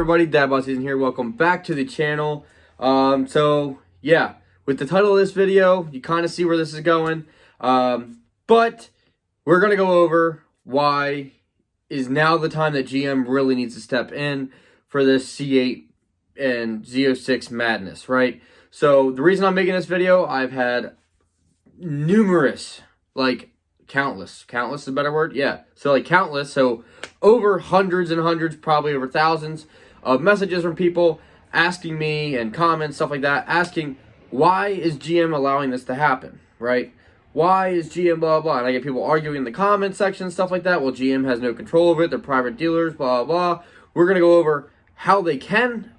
everybody, Dadbot Season here. Welcome back to the channel. So yeah, with the title of this video, you kind of see where this is going. But we're going to go over why is now the time that GM really needs to step in for this C8 and Z06 madness, right? So the reason I'm making this video, I've had numerous, countless is a better word? Yeah. So countless, so over hundreds and hundreds, probably over thousands of messages from people asking me and comments, stuff like that, asking why is GM allowing this to happen, right? Why is GM blah, blah, and I get people arguing in the comment section, stuff like that. Well, GM has no control over it. They're private dealers, blah, blah. We're going to go over how they can,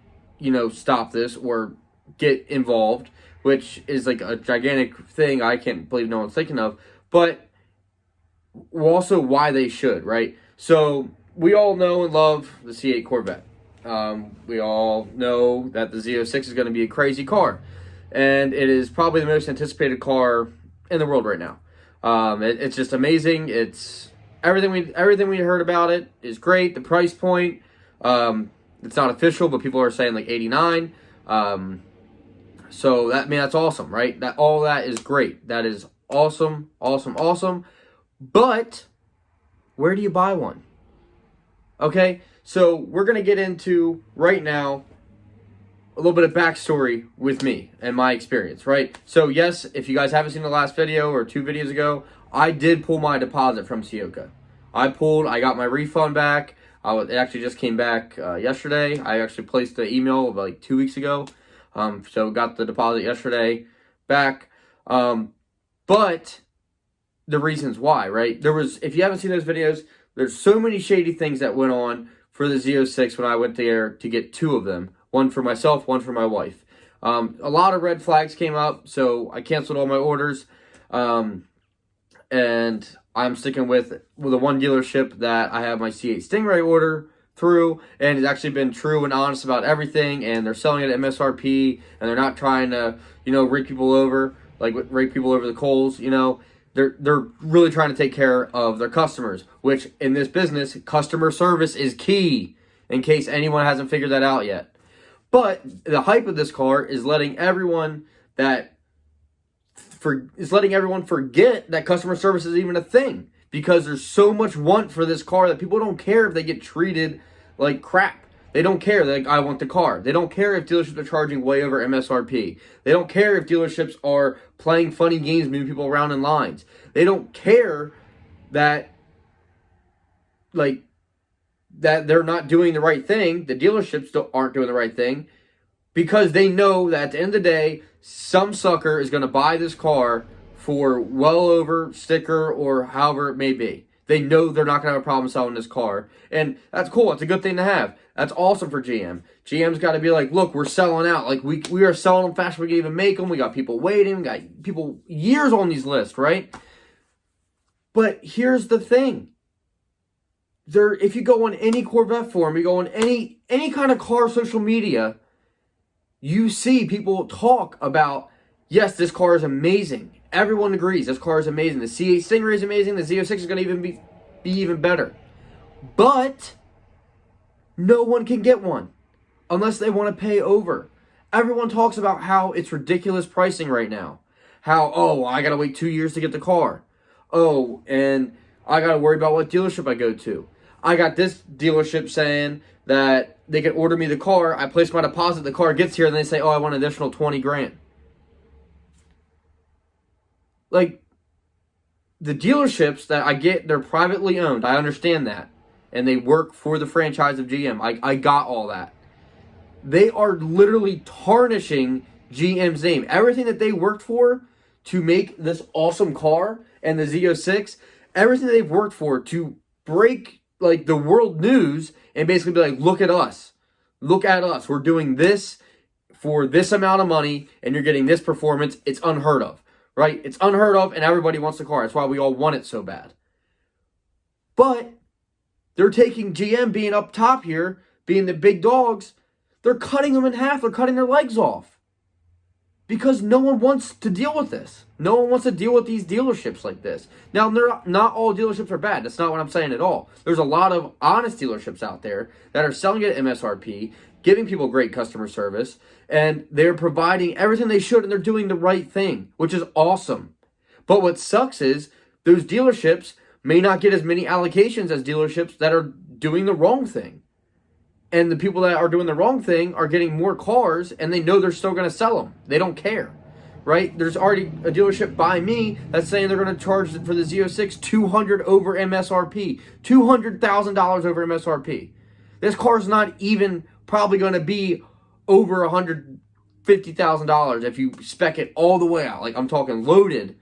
stop this or get involved, which is a gigantic thing I can't believe no one's thinking of, but also why they should, right? So we all know and love the C8 Corvette. We all know that the Z06 is going to be a crazy car, and it is probably the most anticipated car in the world right now. It's just amazing. It's everything we heard about it is great. The price point, it's not official, but people are saying 89. So that's awesome, right? All that is great. That is awesome, awesome, awesome. But where do you buy one? Okay, so we're going to get into right now a little bit of backstory with me and my experience, right? So yes, if you guys haven't seen the last video or 2 videos ago, I did pull my deposit from Toyota. I got my refund back. It actually just came back yesterday. I actually placed the email about 2 weeks ago. So got the deposit yesterday back. But the reasons why, right? If you haven't seen those videos, there's so many shady things that went on for the Z06 when I went there to get 2 of them. One for myself, one for my wife. A lot of red flags came up, so I canceled all my orders. And I'm sticking with the one dealership that I have my C8 Stingray order through, and it's actually been true and honest about everything, and they're selling it at MSRP, and they're not trying to, rake people over, rake people over the coals, They're really trying to take care of their customers, which in this business, customer service is key, in case anyone hasn't figured that out yet. But the hype of this car is letting everyone forget that customer service is even a thing, because there's so much want for this car that people don't care if they get treated like crap. They don't care. They're I want the car. They don't care if dealerships are charging way over MSRP. They don't care if dealerships are playing funny games, moving people around in lines. They don't care that, that they're not doing the right thing. The dealerships aren't doing the right thing, because they know that at the end of the day, some sucker is going to buy this car for well over sticker or however it may be. They know they're not going to have a problem selling this car. And that's cool. It's a good thing to have. That's awesome for GM. GM's got to be look, we're selling out. We are selling them fast. We can even make them. We got people waiting. We got people years on these lists, right? But here's the thing. If you go on any Corvette forum, you go on any kind of car social media, you see people talk about, yes, this car is amazing. Everyone agrees this car is amazing. The C8 Stingray is amazing. The Z06 is going to even be even better. But no one can get one unless they want to pay over. Everyone talks about how it's ridiculous pricing right now. How, I got to wait 2 years to get the car. Oh, and I got to worry about what dealership I go to. I got this dealership saying that they can order me the car. I place my deposit. The car gets here, and they say, I want an additional 20 grand. The dealerships that I get, they're privately owned. I understand that. And they work for the franchise of GM. I got all that. They are literally tarnishing GM's name. Everything that they worked for to make this awesome car and the Z06, everything they've worked for to break the world news and basically be look at us. Look at us. We're doing this for this amount of money, and you're getting this performance. It's unheard of. Right? It's unheard of, and everybody wants the car. That's why we all want it so bad. But they're taking GM being up top here, being the big dogs. They're cutting them in half. They're cutting their legs off. Because no one wants to deal with this. No one wants to deal with these dealerships like this. Now, not all dealerships are bad. That's not what I'm saying at all. There's a lot of honest dealerships out there that are selling at MSRP, giving people great customer service, and they're providing everything they should, and they're doing the right thing, which is awesome. But what sucks is those dealerships may not get as many allocations as dealerships that are doing the wrong thing. And the people that are doing the wrong thing are getting more cars, and they know they're still going to sell them. They don't care, right? There's already a dealership by me that's saying they're going to charge for the Z06 $200 over MSRP, $200,000 over MSRP. This car's not even probably going to be over $150,000 if you spec it all the way out. Like, I'm talking loaded.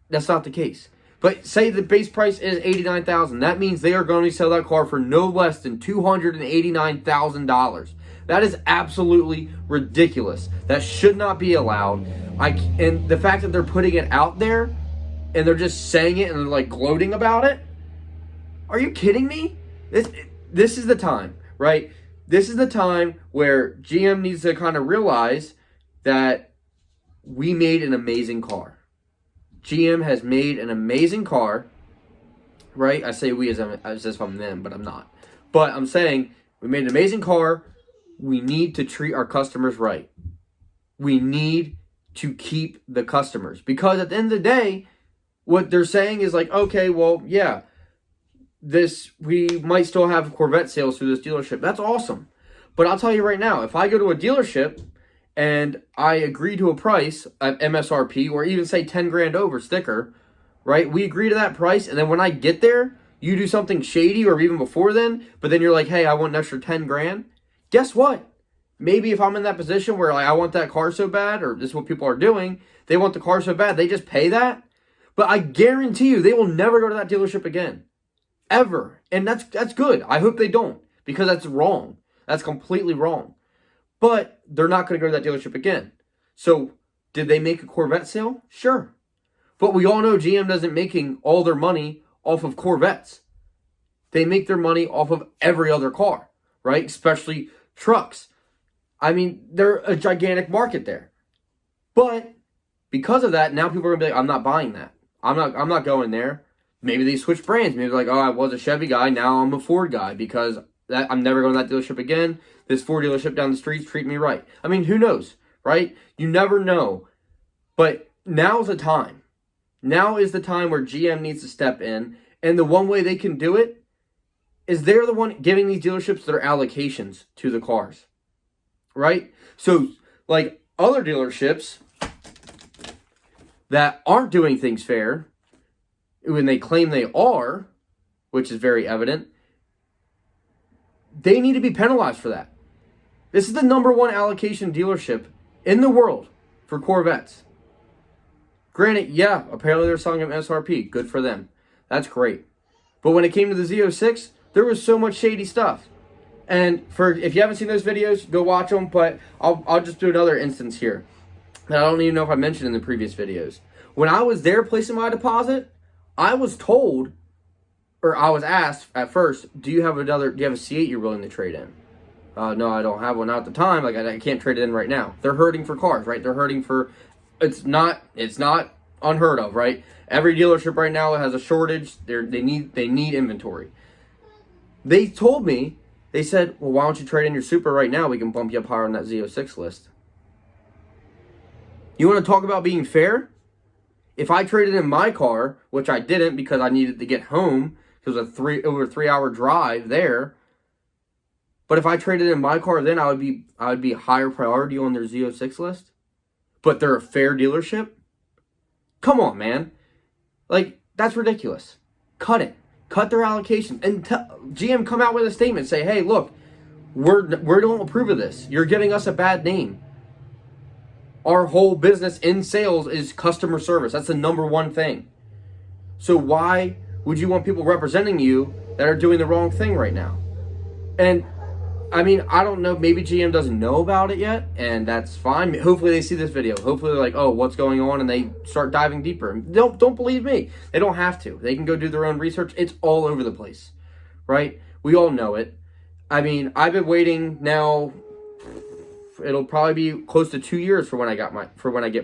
That's not the case. But say the base price is $89,000. That means they are going to sell that car for no less than $289,000. That is absolutely ridiculous. That should not be allowed. And the fact that they're putting it out there and they're just saying it and they're like gloating about it. Are you kidding me? This is the time, right? This is the time where GM needs to kind of realize that we made an amazing car. GM has made an amazing car, right? I say we as if I'm them, but I'm not. But I'm saying we made an amazing car. We need to treat our customers right. We need to keep the customers. Because at the end of the day, what they're saying is like, okay, well, yeah, we might still have Corvette sales through this dealership. That's awesome. But I'll tell you right now, if I go to a dealership and I agree to a price at MSRP, or even say 10 grand over sticker, right? We agree to that price, and then when I get there, you do something shady, or even before then, but then you're like, hey, I want an extra 10 grand. Guess what? Maybe if I'm in that position where like I want that car so bad, or this is what people are doing, they want the car so bad, they just pay that. But I guarantee you, they will never go to that dealership again. Ever. And that's good. I hope they don't, because that's wrong. That's completely wrong. But they're not going to go to that dealership again. So, did they make a Corvette sale? Sure. But we all know GM doesn't making all their money off of Corvettes. They make their money off of every other car, right? Especially trucks. I mean, they're a gigantic market there. But because of that, now people are going to be like, I'm not buying that. I'm not going there. Maybe they switch brands. Maybe they're like, oh, I was a Chevy guy, now I'm a Ford guy because I'm never going to that dealership again. This Ford dealership down the street treat me right. I mean, who knows, right? You never know. But now's the time. Now is the time where GM needs to step in. And the one way they can do it is they're the one giving these dealerships their allocations to the cars, right? So, like other dealerships that aren't doing things fair, when they claim they are, which is very evident, they need to be penalized for that. This is the #1 allocation dealership in the world for Corvettes. Granted, yeah, apparently they're selling them MSRP. Good for them. That's great. But when it came to the Z06, there was so much shady stuff. And if you haven't seen those videos, go watch them. But I'll just do another instance here that I don't even know if I mentioned in the previous videos. When I was there placing my deposit, I was told, or I was asked at first, do you have a C8 you're willing to trade in? No, I don't have one at the time. Like, I can't trade it in right now. They're hurting for cars, right? They're hurting for, it's not unheard of, right? Every dealership right now has a shortage. They need inventory. They told me, they said, well, why don't you trade in your Supra right now? We can bump you up higher on that Z06 list. You want to talk about being fair? If I traded in my car, which I didn't because I needed to get home, it was over a 3-hour drive there. But if I traded in my car, then I would be higher priority on their Z06 list. But they're a fair dealership. Come on, man. Like, that's ridiculous. Cut it. Cut their allocation. And GM come out with a statement. Say, hey, look, we don't approve of this. You're giving us a bad name. Our whole business in sales is customer service. That's the #1 thing. So why would you want people representing you that are doing the wrong thing right now? And, I mean, I don't know. Maybe GM doesn't know about it yet, and that's fine. Hopefully they see this video. Hopefully they're like, oh, what's going on? And they start diving deeper. Don't believe me. They don't have to. They can go do their own research. It's all over the place, right? We all know it. I mean, I've been waiting now it'll probably be close to 2 years for when I get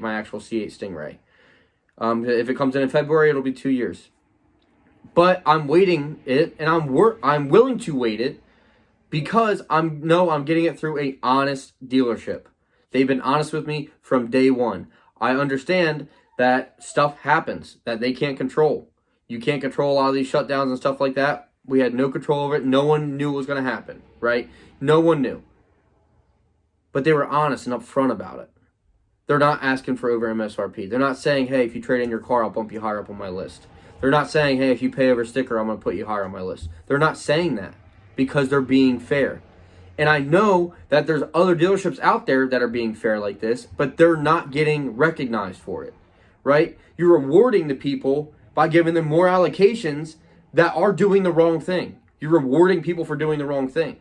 my actual C8 Stingray. If it comes in February, it'll be 2 years. But I'm waiting it, and I'm willing to wait it because I'm getting it through a honest dealership. They've been honest with me from day one. I understand that stuff happens that they can't control. You can't control a lot of these shutdowns and stuff like that. We had no control over it. No one knew what was going to happen, right? No one knew. But they were honest and upfront about it. They're not asking for over MSRP. They're not saying, hey, if you trade in your car, I'll bump you higher up on my list. They're not saying, hey, if you pay over sticker, I'm going to put you higher on my list. They're not saying that because they're being fair. And I know that there's other dealerships out there that are being fair like this, but they're not getting recognized for it, right? You're rewarding the people by giving them more allocations that are doing the wrong thing. You're rewarding people for doing the wrong thing.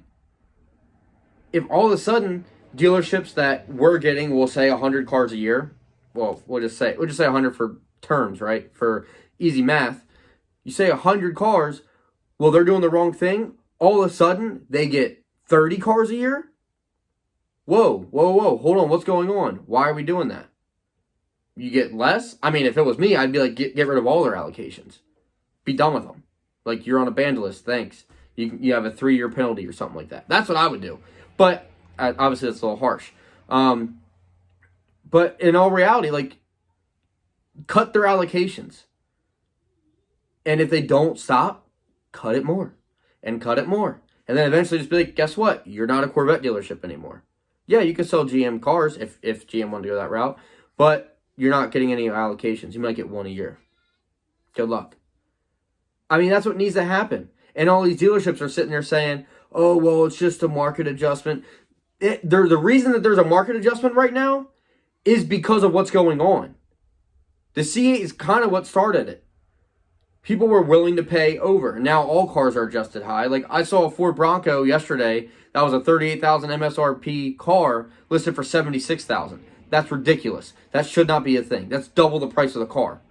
If all of a sudden dealerships that we're getting will say 100 cars a year, well, we'll just say 100 for terms, right? For easy math. You say 100 cars, well, they're doing the wrong thing. All of a sudden, they get 30 cars a year? Whoa, hold on, what's going on? Why are we doing that? You get less? I mean, if it was me, I'd be like, get rid of all their allocations. Be done with them. Like, you're on a banned list, thanks. You have a 3-year penalty or something like that. That's what I would do. But, obviously, that's a little harsh. But in all reality, like, cut their allocations. And if they don't stop, cut it more. And cut it more. And then eventually just be like, guess what? You're not a Corvette dealership anymore. Yeah, you can sell GM cars if GM wanted to go that route. But you're not getting any allocations. You might get 1 a year. Good luck. I mean, that's what needs to happen. And all these dealerships are sitting there saying, oh, well, it's just a market adjustment. The reason that there's a market adjustment right now is because of what's going on. The C8 is kind of what started it. People were willing to pay over. Now all cars are adjusted high. Like, I saw a Ford Bronco yesterday. That was a $38,000 MSRP car listed for $76,000. That's ridiculous. That should not be a thing. That's double the price of the car.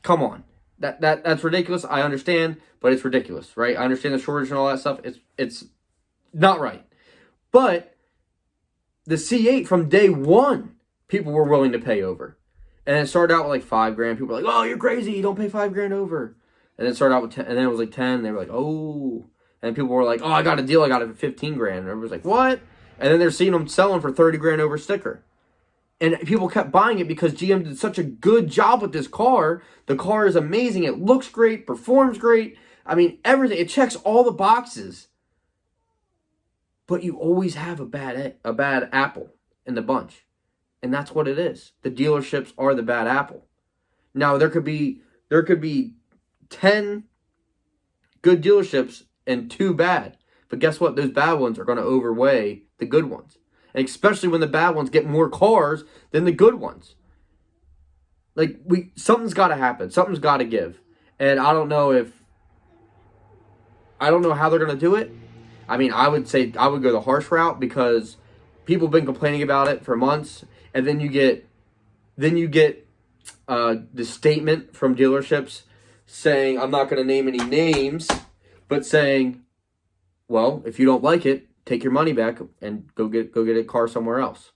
Come on. That's ridiculous. I understand, but it's ridiculous, right? I understand the shortage and all that stuff. It's not right. But the C8 from day one, people were willing to pay over. And it started out with like $5,000. People were like, oh, you're crazy. You don't pay $5,000 over. And then it started out with 10, and then it was like 10. They were like, oh. And people were like, oh, I got a deal. I got it for $15,000. And everyone was like, what? And then they're seeing them selling for $30,000 over sticker. And people kept buying it because GM did such a good job with this car. The car is amazing. It looks great, performs great. I mean, everything. It checks all the boxes. But you always have a bad apple in the bunch. And that's what it is. The dealerships are the bad apple. Now, there could be 10 good dealerships and 2 bad. But guess what? Those bad ones are going to outweigh the good ones. And especially when the bad ones get more cars than the good ones. Like, something's got to happen. Something's got to give. And I don't know how they're going to do it. I mean, I would say I would go the harsh route because people have been complaining about it for months. And then you get the statement from dealerships saying, I'm not going to name any names, but saying, well, if you don't like it, take your money back and go get a car somewhere else.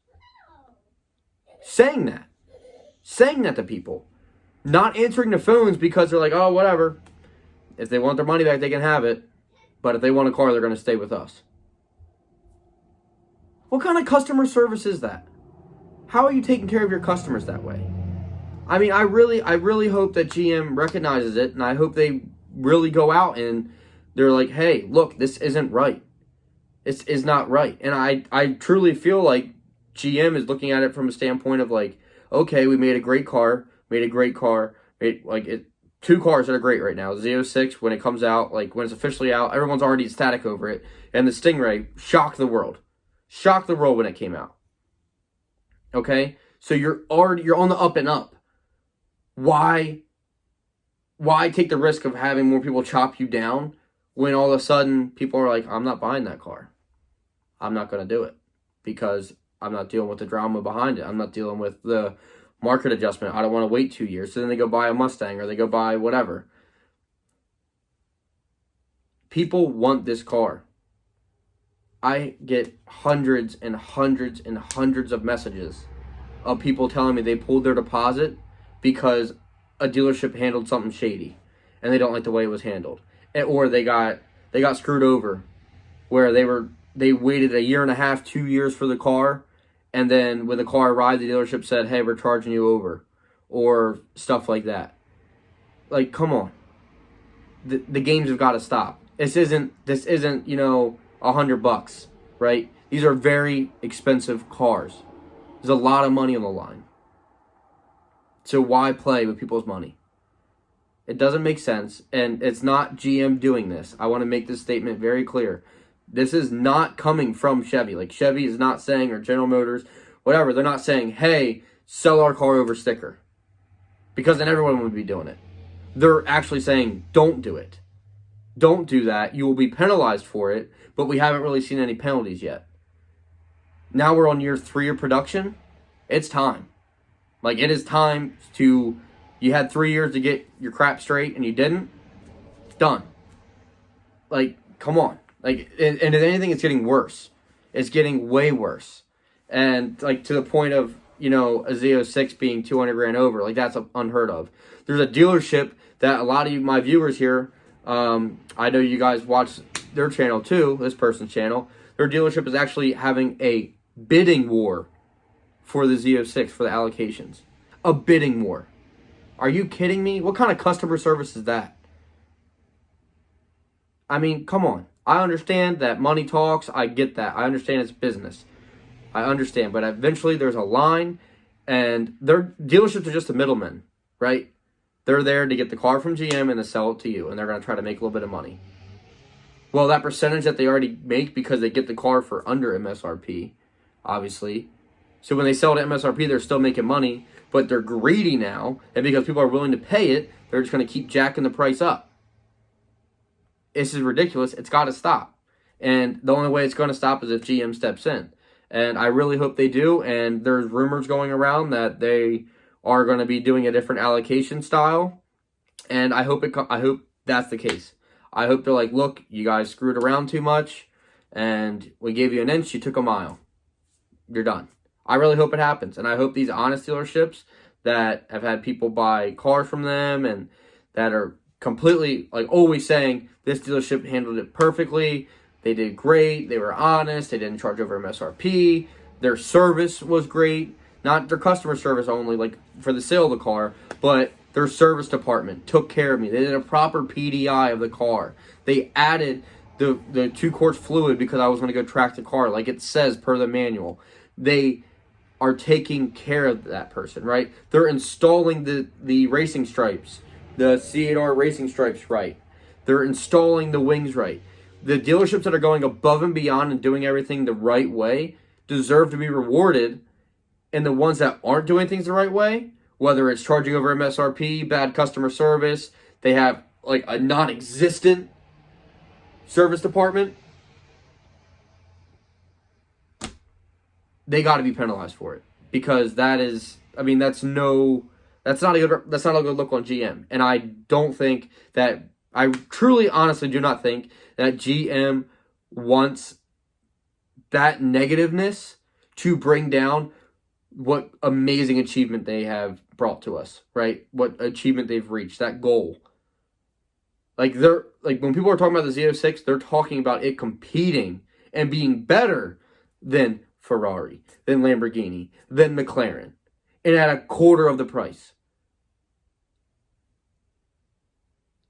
Saying that to people. Not answering the phones because they're like, oh, whatever. If they want their money back, they can have it. But if they want a car, they're going to stay with us. What kind of customer service is that? How are you taking care of your customers that way? I mean, I really hope that GM recognizes it, and I hope they really go out and they're like, hey, look, this isn't right. This is not right. And I truly feel like GM is looking at it from a standpoint of like, okay, we made a great car, two cars that are great right now. Z06, when it comes out, like when it's officially out, everyone's already ecstatic over it. And the Stingray shocked the world. Shocked the world when it came out. Okay? So you're on the up and up. Why take the risk of having more people chop you down when all of a sudden people are like, I'm not buying that car. I'm not going to do it because I'm not dealing with the drama behind it. I'm not dealing with the market adjustment. I don't want to wait 2 years. So then they go buy a Mustang or they go buy whatever. People want this car. I get hundreds and hundreds and hundreds of messages of people telling me they pulled their deposit because a dealership handled something shady and they don't like the way it was handled. Or they got screwed over where they waited a year and a half, 2 years for the car, and then when the car arrived, the dealership said, "Hey, we're charging you over," or stuff like that. Like, come on. The games have got to stop. This isn't, $100, right? These are very expensive cars. There's a lot of money on the line. So why play with people's money? It doesn't make sense, and it's not GM doing this. I want to make this statement very clear. This is not coming from Chevy. Like, Chevy is not saying, or General Motors, whatever, they're not saying, "Hey, sell our car over sticker," because then everyone would be doing it. They're actually saying, "Don't do it. Don't do that. You will be penalized for it," but we haven't really seen any penalties yet. Now we're on year 3 of production. It's time. Like, it is time to, you had 3 years to get your crap straight and you didn't. Done. Like, come on. Like, and if anything, it's getting worse. It's getting way worse. And, like, to the point of, a Z06 being 200 grand over. Like, that's unheard of. There's a dealership that a lot of my viewers here, I know you guys watch their channel too, this person's channel. Their dealership is actually having a bidding war for the Z06 for the allocations. A bidding war. Are you kidding me? What kind of customer service is that? I mean, come on. I understand that money talks. I get that. I understand it's business. I understand. But eventually there's a line, and their dealerships are just the middlemen, right? They're there to get the car from GM and to sell it to you, and they're going to try to make a little bit of money. Well, that percentage that they already make because they get the car for under MSRP, obviously. So when they sell it at MSRP, they're still making money, but they're greedy now, and because people are willing to pay it, they're just going to keep jacking the price up. This is ridiculous. It's got to stop. And the only way it's going to stop is if GM steps in. And I really hope they do, and there's rumors going around that they are going to be doing a different allocation style, and I hope that's the case. I hope they're like, "Look, you guys screwed around too much, and we gave you an inch, you took a mile. You're done." I really hope it happens, and I hope these honest dealerships that have had people buy cars from them and that are completely, like, always saying, "This dealership handled it perfectly, they did great, they were honest, they didn't charge over MSRP, their service was great," not their customer service only, like for the sale of the car, but their service department took care of me. They did a proper PDI of the car. They added the 2 quarts fluid because I was going to go track the car like it says per the manual. They are taking care of that person, right? They're installing the racing stripes, the C8R racing stripes right. They're installing the wings right. The dealerships that are going above and beyond and doing everything the right way deserve to be rewarded. And the ones that aren't doing things the right way, whether it's charging over MSRP, bad customer service, they have like a non-existent service department, they got to be penalized for it, because that is, I mean, that's not a good look on GM. And I don't think that, I truly, honestly do not think that GM wants that negativeness to bring down what amazing achievement they have brought to us, right? What achievement they've reached, that goal. Like, when people are talking about the Z06, they're talking about it competing and being better than Ferrari, than Lamborghini, than McLaren, and at a quarter of the price.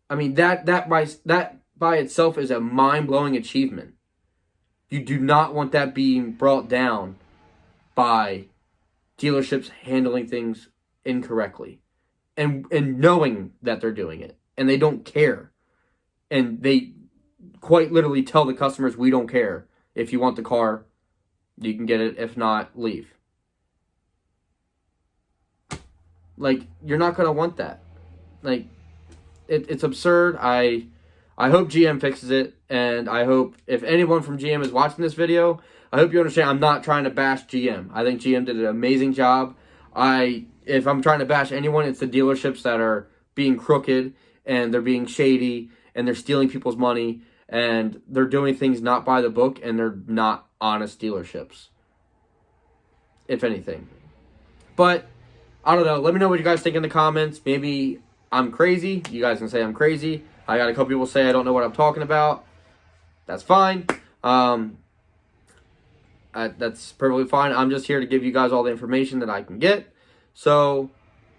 I mean, that by itself is a mind-blowing achievement. You do not want that being brought down by dealerships handling things incorrectly and knowing that they're doing it, and they don't care. And they quite literally tell the customers, "We don't care. If you want the car, you can get it. If not, leave." Like, you're not going to want that. Like, it's absurd. I hope GM fixes it, and I hope if anyone from GM is watching this video, I hope you understand I'm not trying to bash GM. I think GM did an amazing job. If I'm trying to bash anyone, it's the dealerships that are being crooked, and they're being shady, and they're stealing people's money, and they're doing things not by the book, and they're not honest dealerships, if anything. But I don't know. Let me know what you guys think in the comments. Maybe I'm crazy. You guys can say I'm crazy. I got a couple people say I don't know what I'm talking about. That's fine. That's perfectly fine. I'm just here to give you guys all the information that I can get. So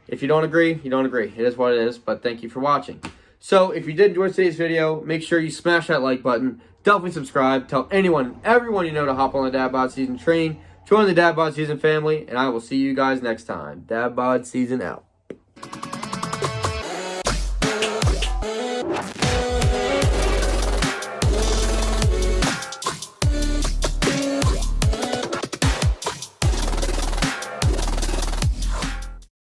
if you don't agree, you don't agree. It is what it is. But thank you for watching. So if you did enjoy today's video, make sure you smash that like button. Definitely subscribe. Tell everyone you know to hop on the Dad Bod Season train. Join the Dad Bod Season family. And I will see you guys next time. Dad Bod Season out.